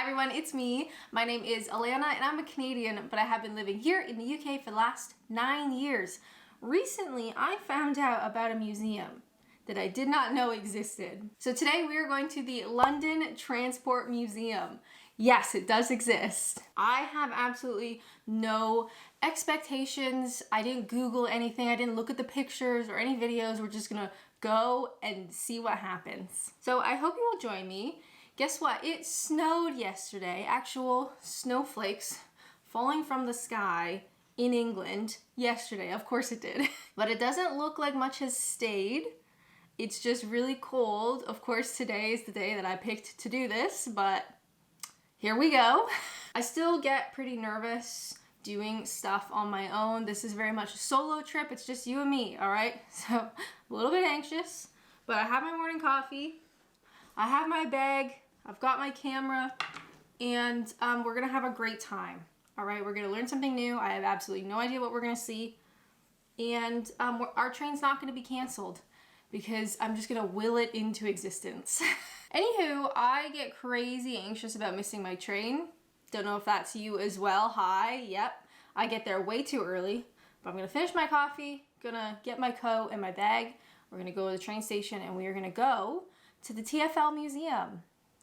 everyone, it's me. My name is Alanna and I'm a Canadian, but I have been living here in the UK for the last 9 years. Recently, I found out about a museum that I did not know existed. So today we are going to the London Transport Museum. Yes, it does exist. I have absolutely no expectations. I didn't Google anything. I didn't look at the pictures or any videos. We're just gonna go and see what happens. So I hope you will join me. Guess what? It snowed yesterday. Actual snowflakes falling from the sky in England yesterday. Of course it did. But it doesn't look like much has stayed. It's just really cold. Of course, today is the day that I picked to do this, but here we go. I still get pretty nervous doing stuff on my own. This is very much a solo trip. It's just you and me, all right? So a little bit anxious, but I have my morning coffee. I have my bag. I've got my camera, and we're gonna have a great time. All right, we're gonna learn something new. I have absolutely no idea what we're gonna see, and our train's not gonna be canceled because I'm just gonna will it into existence. Anywho, I get crazy anxious about missing my train. Don't know if that's you as well. Hi, yep. I get there way too early, but I'm gonna finish my coffee, gonna get my coat and my bag. We're gonna go to the train station and we are gonna go to the TfL Museum.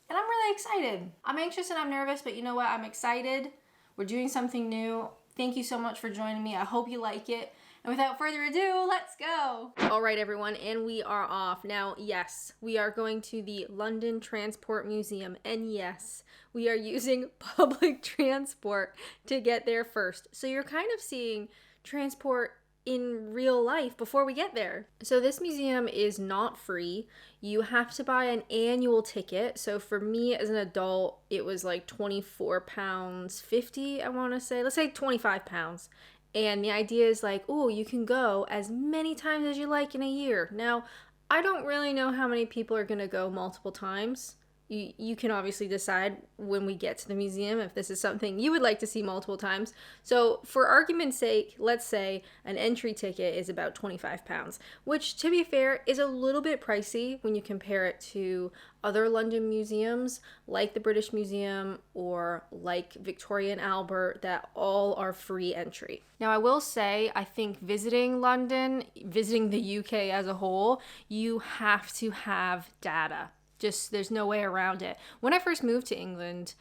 And I'm really excited. I'm anxious and I'm nervous, but you know what? I'm excited. We're doing something new. Thank you so much for joining me. I hope you like it. And without further ado, let's go. All right, everyone, and we are off. Now, yes, we are going to the London Transport Museum, and yes, we are using public transport to get there first. So you're kind of seeing transport in real life before we get there. So this museum is not free. You have to buy an annual ticket. So for me as an adult, it was like £24.50, I want to say. Let's say £25. And the idea is like, oh, you can go as many times as you like in a year. Now, I don't really know how many people are going to go multiple times. You can obviously decide when we get to the museum if this is something you would like to see multiple times. So for argument's sake, let's say an entry ticket is about £25, which to be fair is a little bit pricey when you compare it to other London museums like the British Museum or like Victoria and Albert that all are free entry. Now I will say, I think visiting London, visiting the UK as a whole, you have to have data. Just, there's no way around it. When I first moved to England,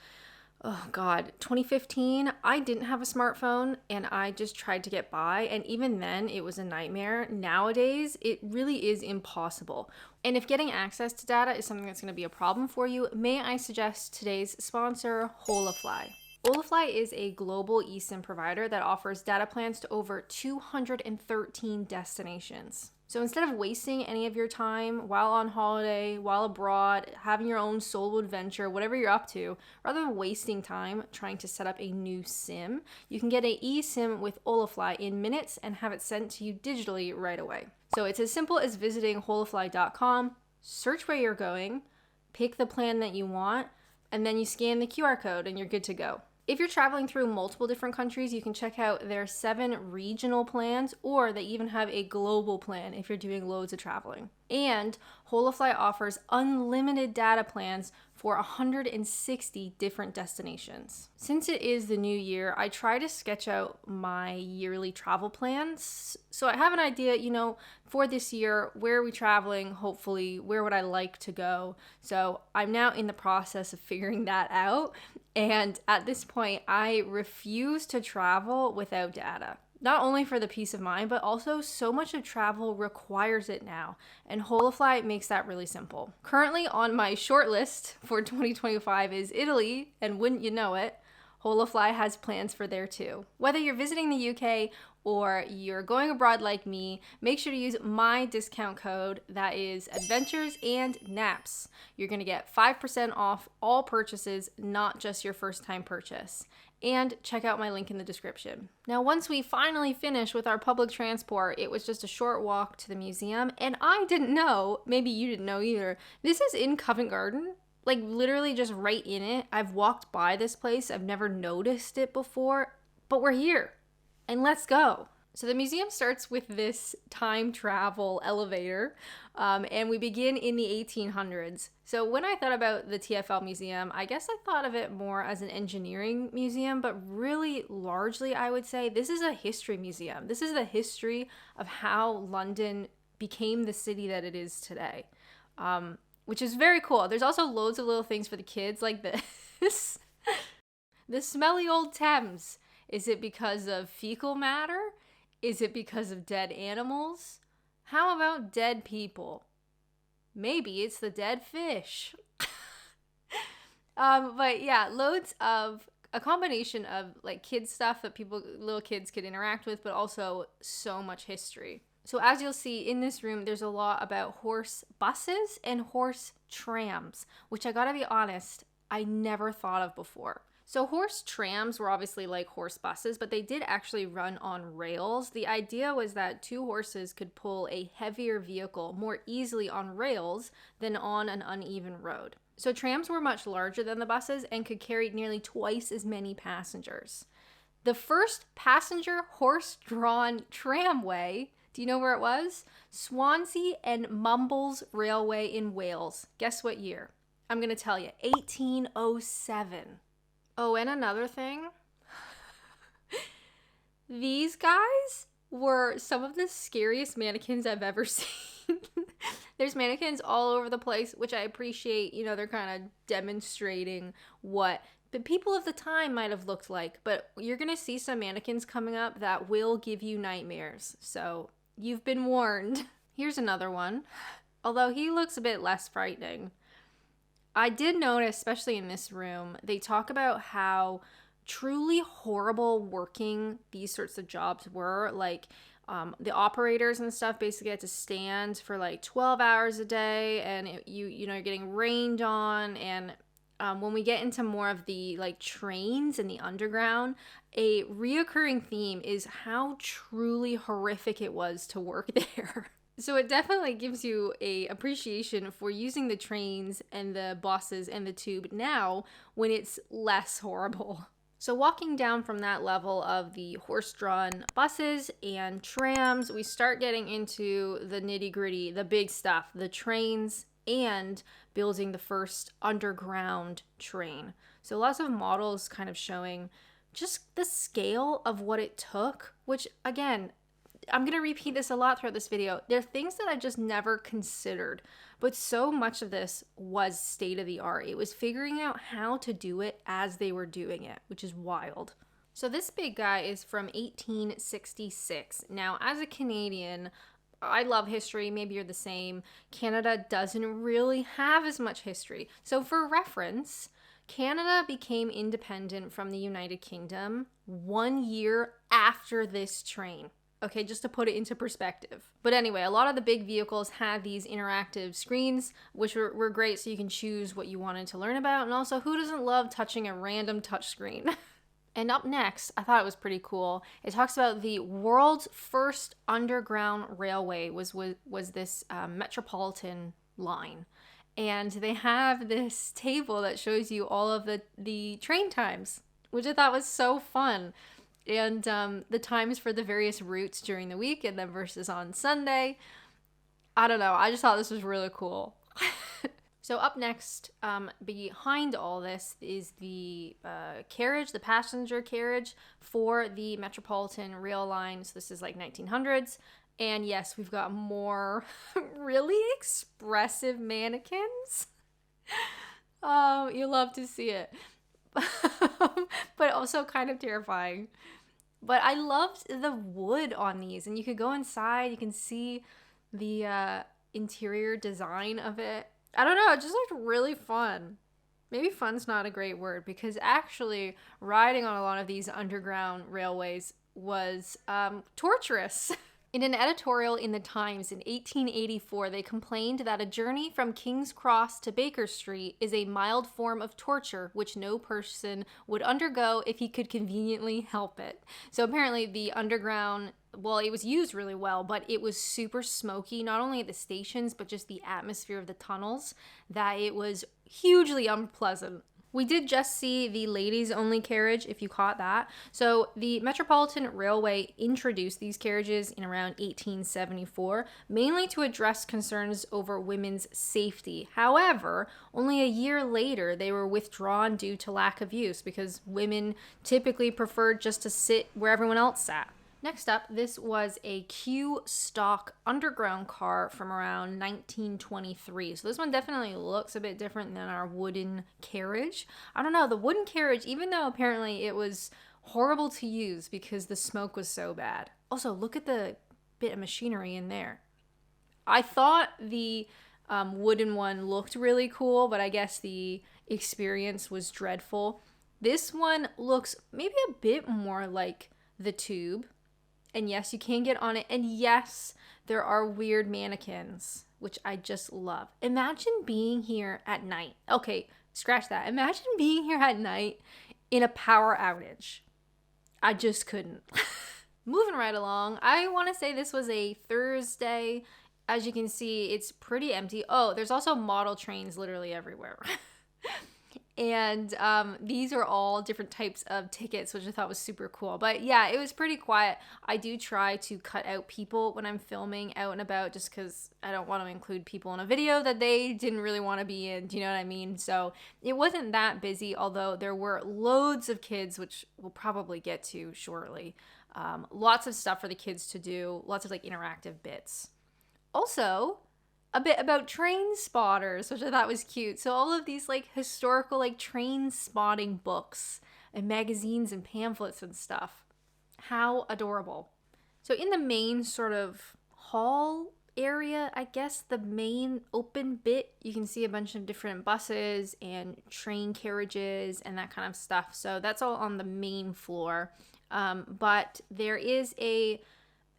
oh God, 2015, I didn't have a smartphone and I just tried to get by. And even then it was a nightmare. Nowadays, it really is impossible. And if getting access to data is something that's gonna be a problem for you, may I suggest today's sponsor, Holafly. Holafly is a global eSIM provider that offers data plans to over 213 destinations. So instead of wasting any of your time while on holiday, while abroad, having your own solo adventure, whatever you're up to, rather than wasting time trying to set up a new SIM, you can get an eSIM with Holafly in minutes and have it sent to you digitally right away. So it's as simple as visiting holafly.com, search where you're going, pick the plan that you want, and then you scan the QR code and you're good to go. If you're traveling through multiple different countries, you can check out their 7 regional plans, or they even have a global plan if you're doing loads of traveling. And Holafly offers unlimited data plans for 160 different destinations. Since it is the new year, I try to sketch out my yearly travel plans. So I have an idea, for this year, where are we traveling? Hopefully, where would I like to go? So I'm now in the process of figuring that out. And at this point, I refuse to travel without data. Not only for the peace of mind, but also so much of travel requires it now, and Holafly makes that really simple. Currently on my short list for 2025 is Italy, and wouldn't you know it, Holafly has plans for there too. Whether you're visiting the UK or you're going abroad like me, make sure to use my discount code, that is Adventures and Naps. You're gonna get 5% off all purchases, not just your first time purchase. And check out my link in the description. Now, once we finally finished with our public transport, it was just a short walk to the museum, and I didn't know, maybe you didn't know either, this is in Covent Garden. Like literally just right in it. I've walked by this place, I've never noticed it before, but we're here, and let's go. So the museum starts with this time travel elevator, and we begin in the 1800s. So when I thought about the TFL Museum, I guess I thought of it more as an engineering museum, but really largely I would say this is a history museum. This is the history of how London became the city that it is today, which is very cool. There's also loads of little things for the kids like this. The smelly old Thames. Is it because of fecal matter? Is it because of dead animals? How about dead people? Maybe it's the dead fish. But yeah, loads of a combination of like kids stuff that little kids could interact with, but also so much history. So as you'll see in this room, there's a lot about horse buses and horse trams, which I gotta be honest, I never thought of before. So horse trams were obviously like horse buses, but they did actually run on rails. The idea was that two horses could pull a heavier vehicle more easily on rails than on an uneven road. So trams were much larger than the buses and could carry nearly twice as many passengers. The first passenger horse-drawn tramway, do you know where it was? Swansea and Mumbles Railway in Wales. Guess what year? I'm going to tell you, 1807. Oh, and another thing, these guys were some of the scariest mannequins I've ever seen. There's mannequins all over the place, which I appreciate. You know, they're kind of demonstrating what the people of the time might have looked like. But you're going to see some mannequins coming up that will give you nightmares. So you've been warned. Here's another one. Although he looks a bit less frightening. I did notice, especially in this room, they talk about how truly horrible working these sorts of jobs were. Like the operators and stuff basically had to stand for like 12 hours a day, and you're getting rained on. And when we get into more of the like trains and the underground, a reoccurring theme is how truly horrific it was to work there. So it definitely gives you a appreciation for using the trains and the buses and the tube now when it's less horrible. So walking down from that level of the horse-drawn buses and trams, we start getting into the nitty-gritty, the big stuff, the trains and building the first underground train. So lots of models kind of showing just the scale of what it took, which again, I'm going to repeat this a lot throughout this video. There are things that I just never considered, but so much of this was state of the art. It was figuring out how to do it as they were doing it, which is wild. So this big guy is from 1866. Now, as a Canadian, I love history. Maybe you're the same. Canada doesn't really have as much history. So for reference, Canada became independent from the United Kingdom 1 year after this train. Okay, just to put it into perspective. But anyway, a lot of the big vehicles had these interactive screens, which were great, so you can choose what you wanted to learn about. And also, who doesn't love touching a random touchscreen? And up next, I thought it was pretty cool. It talks about the world's first underground railway was this metropolitan line. And they have this table that shows you all of the train times, which I thought was so fun. And the times for the various routes during the week and then versus on Sunday. I don't know. I just thought this was really cool. So up next, behind all this is the carriage, the passenger carriage for the Metropolitan Rail line. So this is like 1900s. And yes, we've got more really expressive mannequins. Oh, you love to see it. But also kind of terrifying. But I loved the wood on these, and you could go inside, you can see the interior design of it. I don't know, it just looked really fun. Maybe fun's not a great word, because actually riding on a lot of these underground railways was torturous. In an editorial in the Times in 1884, they complained that a journey from King's Cross to Baker Street is a mild form of torture which no person would undergo if he could conveniently help it. So apparently the underground, well, it was used really well, but it was super smoky, not only at the stations, but just the atmosphere of the tunnels, that it was hugely unpleasant. We did just see the ladies only carriage, if you caught that. So the Metropolitan Railway introduced these carriages in around 1874, mainly to address concerns over women's safety. However, only a year later, they were withdrawn due to lack of use because women typically preferred just to sit where everyone else sat. Next up, this was a Q stock underground car from around 1923. So this one definitely looks a bit different than our wooden carriage. I don't know, the wooden carriage, even though apparently it was horrible to use because the smoke was so bad. Also, look at the bit of machinery in there. I thought the wooden one looked really cool, but I guess the experience was dreadful. This one looks maybe a bit more like the tube. And yes, you can get on it. And yes, there are weird mannequins, which I just love. Imagine being here at night. Okay, scratch that. Imagine being here at night in a power outage. I just couldn't. Moving right along, I want to say this was a Thursday. As you can see, it's pretty empty. Oh, there's also model trains literally everywhere. And these are all different types of tickets, which I thought was super cool. But yeah, it was pretty quiet. I do try to cut out people when I'm filming out and about just because I don't want to include people in a video that they didn't really want to be in. Do you know what I mean? So it wasn't that busy, although there were loads of kids, which we'll probably get to shortly. Lots of stuff for the kids to do, lots of like interactive bits. Also, a bit about train spotters, which I thought was cute. So all of these like historical like train spotting books and magazines and pamphlets and stuff. How adorable. So in the main sort of hall area, I guess the main open bit, you can see a bunch of different buses and train carriages and that kind of stuff. So that's all on the main floor. But there is a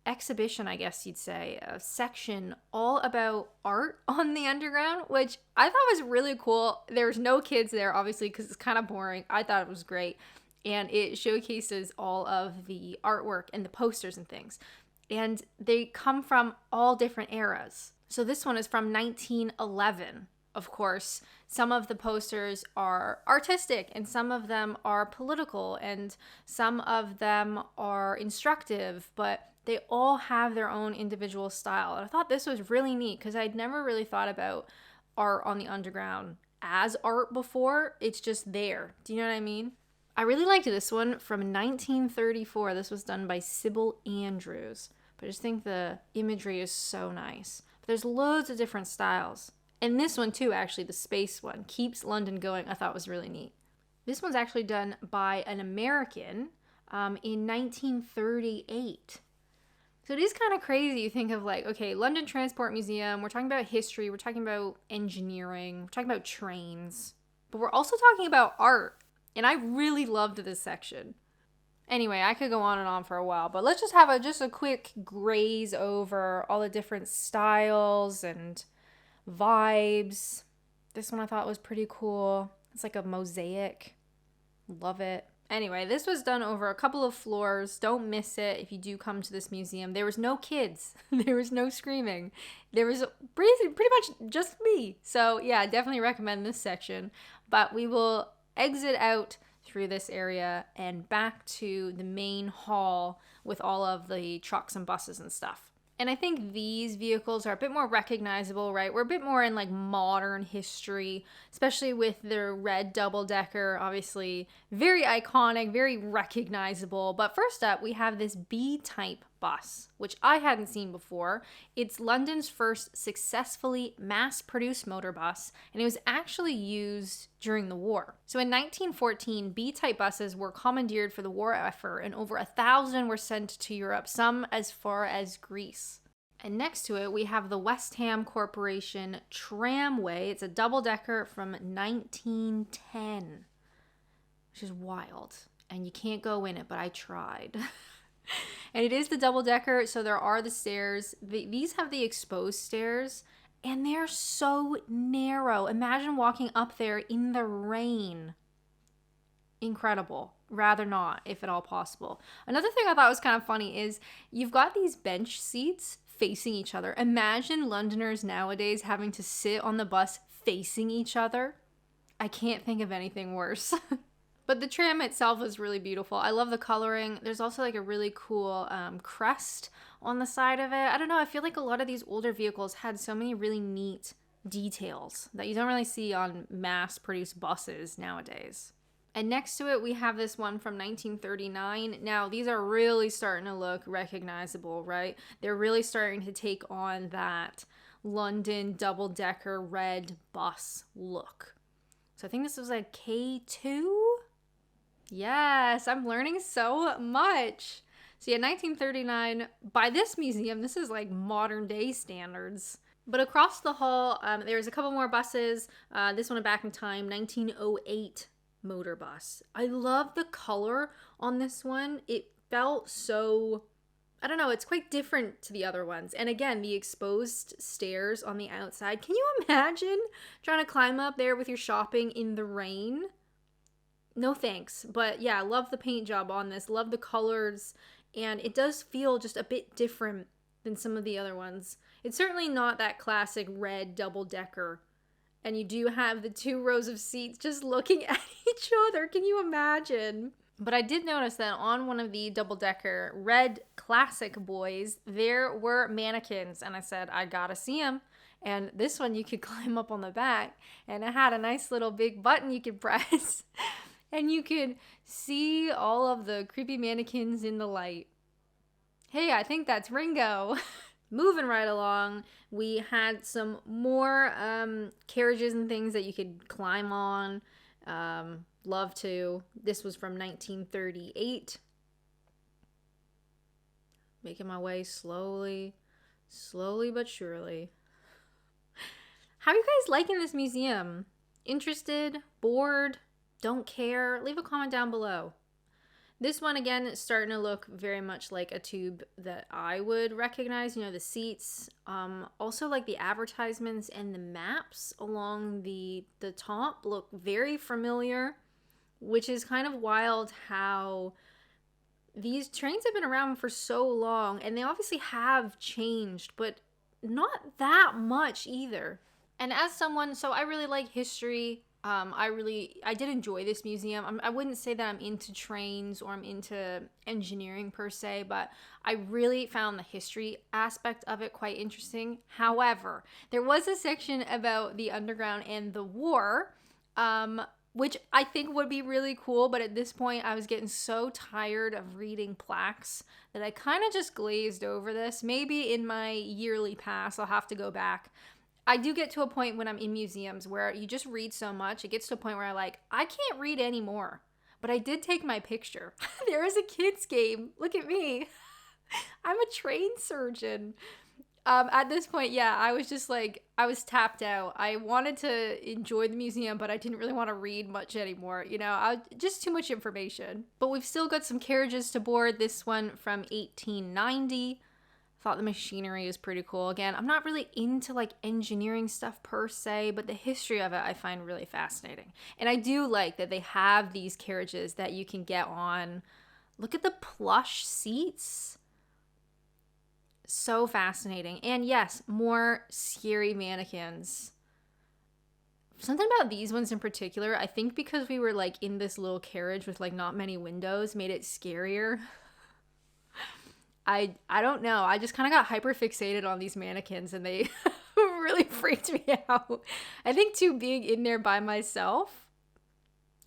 exhibition, I guess you'd say, a section all about art on the underground, which I thought was really cool. There's no kids there, obviously, because it's kind of boring. I thought it was great. And it showcases all of the artwork and the posters and things. And they come from all different eras. So this one is from 1911. Of course, some of the posters are artistic and some of them are political and some of them are instructive, but they all have their own individual style. And I thought this was really neat because I'd never really thought about art on the underground as art before. It's just there. Do you know what I mean? I really liked this one from 1934. This was done by Sybil Andrews. But I just think the imagery is so nice. But there's loads of different styles. And this one too, actually, the space one, Keeps London Going, I thought was really neat. This one's actually done by an American in 1938. So it is kind of crazy. You think of like, okay, London Transport Museum, we're talking about history, we're talking about engineering, we're talking about trains, but we're also talking about art. And I really loved this section. Anyway, I could go on and on for a while, but let's just have a quick graze over all the different styles and vibes. This one I thought was pretty cool. It's like a mosaic. Love it. Anyway, this was done over a couple of floors. Don't miss it if you do come to this museum. There was no kids. There was no screaming. There was pretty much just me. So yeah, definitely recommend this section. But we will exit out through this area and back to the main hall with all of the trucks and buses and stuff. And I think these vehicles are a bit more recognizable, right? We're a bit more in like modern history, especially with their red double-decker, obviously very iconic, very recognizable. But first up, we have this B-type bus, which I hadn't seen before. It's London's first successfully mass-produced motor bus, and it was actually used during the war. So in 1914, B-type buses were commandeered for the war effort, and over 1,000 were sent to Europe, some as far as Greece. And next to it, we have the West Ham Corporation Tramway. It's a double-decker from 1910, which is wild. And you can't go in it, but I tried. And it is the double-decker, so there are the stairs. These have the exposed stairs, and they're so narrow. Imagine walking up there in the rain. Incredible. Rather not, if at all possible. Another thing I thought was kind of funny is you've got these bench seats facing each other. Imagine Londoners nowadays having to sit on the bus facing each other. I can't think of anything worse. But the tram itself is really beautiful. I love the coloring. There's also like a really cool crest on the side of it. I don't know. I feel like a lot of these older vehicles had so many really neat details that you don't really see on mass-produced buses nowadays. And next to it, we have this one from 1939. Now, these are really starting to look recognizable, right? They're really starting to take on that London double-decker red bus look. So I think this was like K2? Yes, I'm learning so much. So yeah, 1939, by this museum, this is like modern day standards. But across the hall, there's a couple more buses. This one back in time, 1908 motor bus. I love the color on this one. It felt so, I don't know, it's quite different to the other ones. And again, the exposed stairs on the outside. Can you imagine trying to climb up there with your shopping in the rain? No thanks. But yeah, I love the paint job on this. Love the colors. And it does feel just a bit different than some of the other ones. It's certainly not that classic red double-decker. And you do have the 2 rows of seats just looking at each other. Can you imagine? But I did notice that on one of the double-decker red classic boys, there were mannequins. And I said, I gotta see them. And this one you could climb up on the back. And it had a nice little big button you could press. And you could see all of the creepy mannequins in the light. Hey, I think that's Ringo. Moving right along, we had some more carriages and things that you could climb on. Love to. This was from 1938. Making my way slowly but surely. How are you guys liking this museum? Interested? Bored? Don't care? Leave a comment down below. This one, again, is starting to look very much like a tube that I would recognize. You know, the seats. Also, like the advertisements and the maps along the top look very familiar, which is kind of wild how these trains have been around for so long, and they obviously have changed, but not that much either. And as someone, so I really like history. I did enjoy this museum. I wouldn't say that I'm into trains or I'm into engineering per se, but I really found the history aspect of it quite interesting. However, there was a section about the underground and the war, which I think would be really cool, but at this point I was getting so tired of reading plaques that I kind of just glazed over this. Maybe in my yearly pass I'll have to go back. I do get to a point when I'm in museums where you just read so much, it gets to a point where I can't read anymore. But I did take my picture. There is a kid's game. Look at me. I'm a train surgeon. At this point, yeah, I was just like, I was tapped out. I wanted to enjoy the museum, but I didn't really want to read much anymore. You know, just too much information. But we've still got some carriages to board. This one from 1890. Thought the machinery is pretty cool. Again, I'm not really into like engineering stuff per se, but the history of it I find really fascinating. And I do like that they have these carriages that you can get on. Look at the plush seats. So fascinating. And yes, more scary mannequins. Something about these ones in particular, I think because we were like in this little carriage with like not many windows, made it scarier. I don't know. I just kind of got hyper fixated on these mannequins and they really freaked me out. I think too being in there by myself,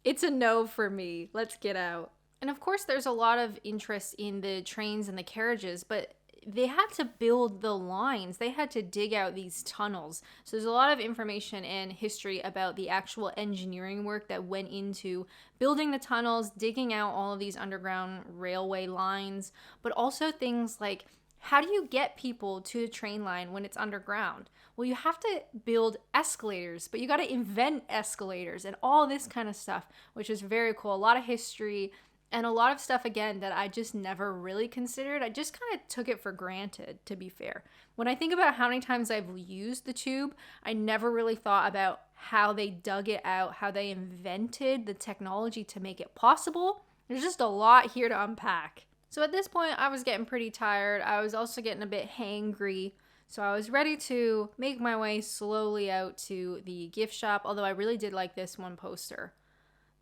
it's a no for me. Let's get out. And of course there's a lot of interest in the trains and the carriages, but they had to build the lines. They had to dig out these tunnels. So there's a lot of information and history about the actual engineering work that went into building the tunnels, digging out all of these underground railway lines, but also things like, how do you get people to the train line when it's underground? Well, you have to build escalators, but you got to invent escalators and all this kind of stuff, which is very cool. A lot of history. And a lot of stuff, again, that I just never really considered. I just kind of took it for granted, to be fair. When I think about how many times I've used the tube, I never really thought about how they dug it out, how they invented the technology to make it possible. There's just a lot here to unpack. So at this point, I was getting pretty tired. I was also getting a bit hangry. So I was ready to make my way slowly out to the gift shop, although I really did like this one poster.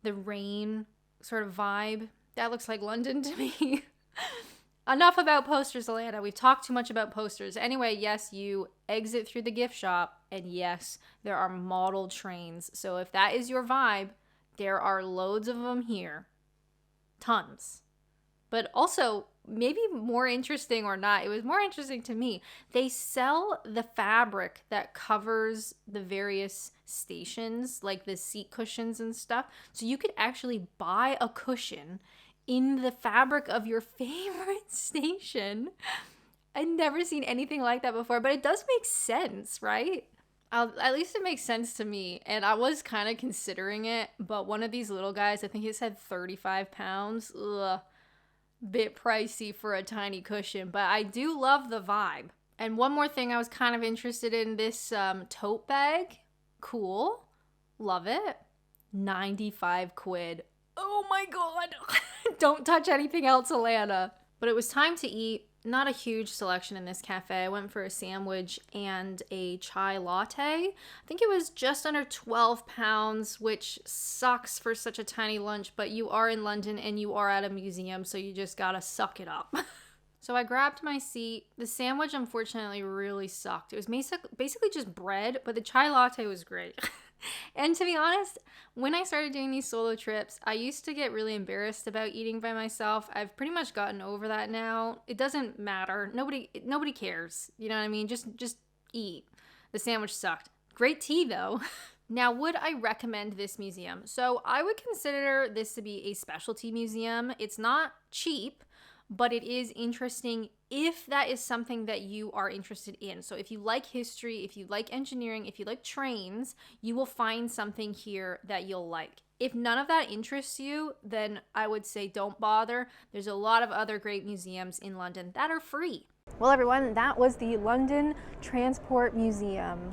The rain sort of vibe. That looks like London to me. Enough about posters, Alanna. We've talked too much about posters. Anyway, yes, you exit through the gift shop, and yes, there are model trains. So if that is your vibe, there are loads of them here. Tons. But also, maybe more interesting or not, it was more interesting to me. They sell the fabric that covers the various stations, like the seat cushions and stuff. So you could actually buy a cushion in the fabric of your favorite station. I'd never seen anything like that before, but it does make sense, right? At least it makes sense to me. And I was kind of considering it, but one of these little guys, I think it said 35 pounds. Ugh, bit pricey for a tiny cushion, but I do love the vibe. And one more thing, I was kind of interested in this tote bag. Cool. Love it. 95 quid. Oh my god. Don't touch anything else, Alanna. But it was time to eat. Not a huge selection in this cafe. I went for a sandwich and a chai latte. I think it was just under 12 pounds, which sucks for such a tiny lunch, but you are in London and you are at a museum, so you just gotta suck it up. So I grabbed my seat. The sandwich, unfortunately, really sucked. It was basically just bread, but the chai latte was great. And to be honest, when I started doing these solo trips, I used to get really embarrassed about eating by myself. I've pretty much gotten over that now. It doesn't matter. Nobody cares. You know what I mean? Just eat. The sandwich sucked. Great tea though. Now, would I recommend this museum? So I would consider this to be a specialty museum. It's not cheap, but it is interesting if that is something that you are interested in. So if you like history, if you like engineering, if you like trains, you will find something here that you'll like. If none of that interests you, then I would say don't bother. There's a lot of other great museums in London that are free. Well, everyone, that was the London Transport Museum.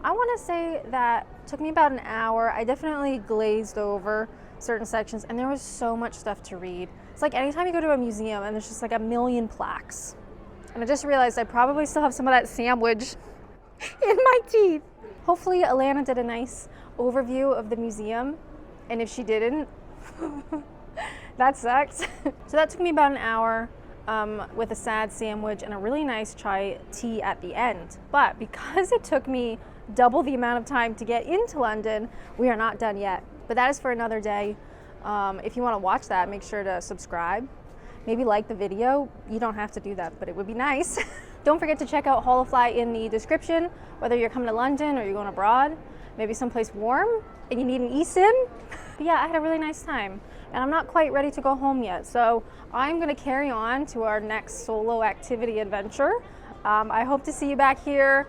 I want to say that took me about an hour. I definitely glazed over certain sections, and there was so much stuff to read. It's like anytime you go to a museum and there's just like a million plaques. And I just realized I probably still have some of that sandwich in my teeth. Hopefully Alanna did a nice overview of the museum. And if she didn't, that sucks. So that took me about an hour with a sad sandwich and a really nice chai tea at the end. But because it took me double the amount of time to get into London, we are not done yet. But that is for another day. If you want to watch that, make sure to subscribe. Maybe like the video. You don't have to do that, but it would be nice. Don't forget to check out Holofly in the description, whether you're coming to London or you're going abroad, maybe someplace warm and you need an eSIM. But yeah, I had a really nice time and I'm not quite ready to go home yet. So I'm going to carry on to our next solo activity adventure. I hope to see you back here.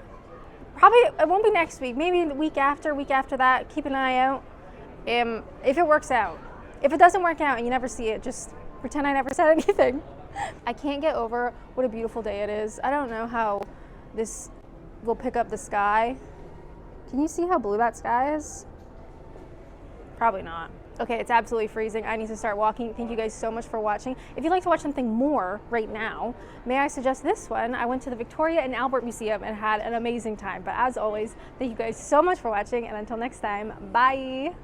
Probably, it won't be next week, maybe the week after that. Keep an eye out if it works out. If it doesn't work out and you never see it, just pretend I never said anything. I can't get over what a beautiful day it is. I don't know how this will pick up the sky. Can you see how blue that sky is? Probably not. Okay, it's absolutely freezing. I need to start walking. Thank you guys so much for watching. If you'd like to watch something more right now, may I suggest this one? I went to the Victoria and Albert Museum and had an amazing time. But as always, thank you guys so much for watching, and until next time, bye.